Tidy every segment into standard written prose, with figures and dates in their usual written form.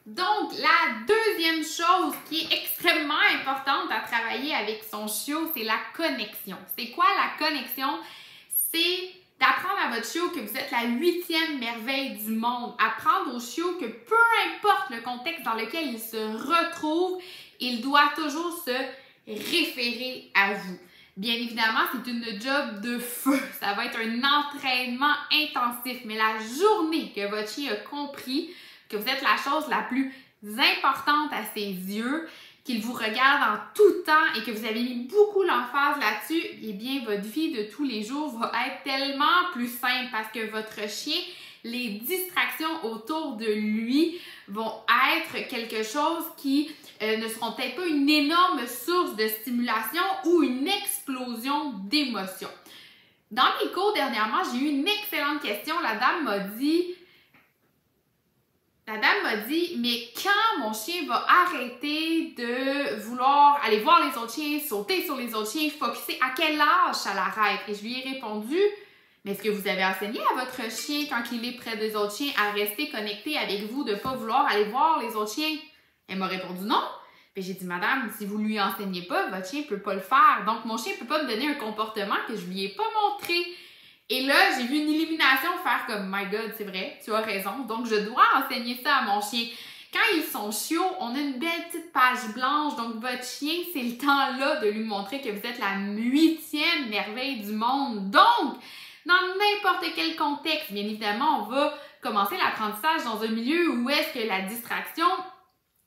Donc, la deuxième chose qui est extrêmement importante à travailler avec son chiot, c'est la connexion. C'est quoi la connexion? C'est d'apprendre à votre chiot que vous êtes la 8e merveille du monde. Apprendre au chiot que peu importe le contexte dans lequel il se retrouve, il doit toujours se référer à vous. Bien évidemment, c'est une job de feu. Ça va être un entraînement intensif. Mais la journée que votre chien a compris que vous êtes la chose la plus importante à ses yeux, qu'il vous regarde en tout temps et que vous avez mis beaucoup l'emphase là-dessus, eh bien, votre vie de tous les jours va être tellement plus simple parce que votre chien, les distractions autour de lui vont être quelque chose qui ne seront peut-être pas une énorme source de stimulation ou une explosion d'émotions. Dans mes cours dernièrement, j'ai eu une excellente question. La dame m'a dit, mais quand mon chien va arrêter de vouloir aller voir les autres chiens, sauter sur les autres chiens, focusser, à quel âge ça l'arrête? Et je lui ai répondu, mais est-ce que vous avez enseigné à votre chien, quand il est près des autres chiens, à rester connecté avec vous, de ne pas vouloir aller voir les autres chiens? Elle m'a répondu non. Puis j'ai dit, madame, si vous ne lui enseignez pas, votre chien ne peut pas le faire. Donc, mon chien ne peut pas me donner un comportement que je ne lui ai pas montré. Et là, j'ai vu une illumination faire comme, my God, c'est vrai, tu as raison. Donc, je dois enseigner ça à mon chien. Quand ils sont chiots, on a une belle petite page blanche. Donc, votre chien, c'est le temps là de lui montrer que vous êtes la 8e merveille du monde. Donc, dans n'importe quel contexte, bien évidemment, on va commencer l'apprentissage dans un milieu où est-ce que la distraction,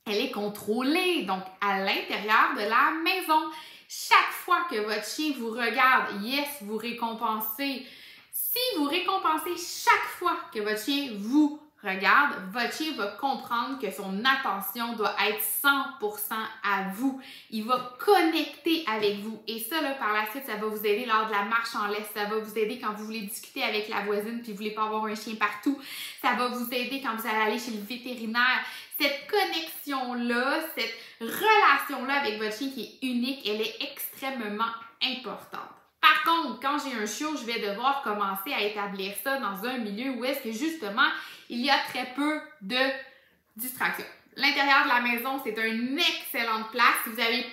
elle est contrôlée, donc à l'intérieur de la maison. Chaque fois que votre chien vous regarde, yes, vous récompensez. Si vous récompensez chaque fois que votre chien vous regarde, votre chien va comprendre que son attention doit être 100% à vous. Il va connecter avec vous. Et ça, là, par la suite, ça va vous aider lors de la marche en laisse. Ça va vous aider quand vous voulez discuter avec la voisine puis vous voulez pas avoir un chien partout. Ça va vous aider quand vous allez aller chez le vétérinaire. Cette connexion-là, cette relation-là avec votre chien qui est unique, elle est extrêmement importante. Par contre, quand j'ai un chiot, je vais devoir commencer à établir ça dans un milieu où est-ce que justement, il y a très peu de distractions. L'intérieur de la maison, c'est une excellente place. Si vous avez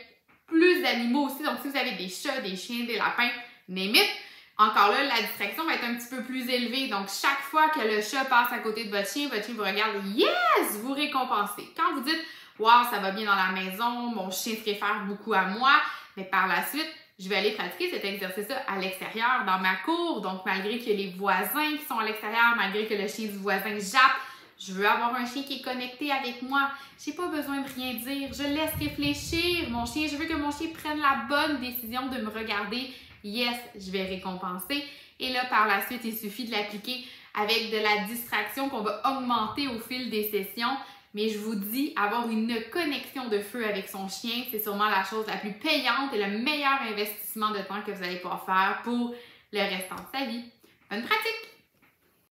plus d'animaux aussi, donc si vous avez des chats, des chiens, des lapins, name it, encore là, la distraction va être un petit peu plus élevée. Donc, chaque fois que le chat passe à côté de votre chien vous regarde, yes, vous récompensez. Quand vous dites, wow, ça va bien dans la maison, mon chien se réfère beaucoup à moi, mais par la suite, je vais aller pratiquer cet exercice-là à l'extérieur, dans ma cour. Donc, malgré que les voisins qui sont à l'extérieur, malgré que le chien du voisin jappe, je veux avoir un chien qui est connecté avec moi. J'ai pas besoin de rien dire. Je laisse réfléchir mon chien. Je veux que mon chien prenne la bonne décision de me regarder. Yes, je vais récompenser. Et là, par la suite, il suffit de l'appliquer avec de la distraction qu'on va augmenter au fil des sessions. Mais je vous dis, avoir une connexion de feu avec son chien, c'est sûrement la chose la plus payante et le meilleur investissement de temps que vous allez pouvoir faire pour le restant de sa vie. Bonne pratique!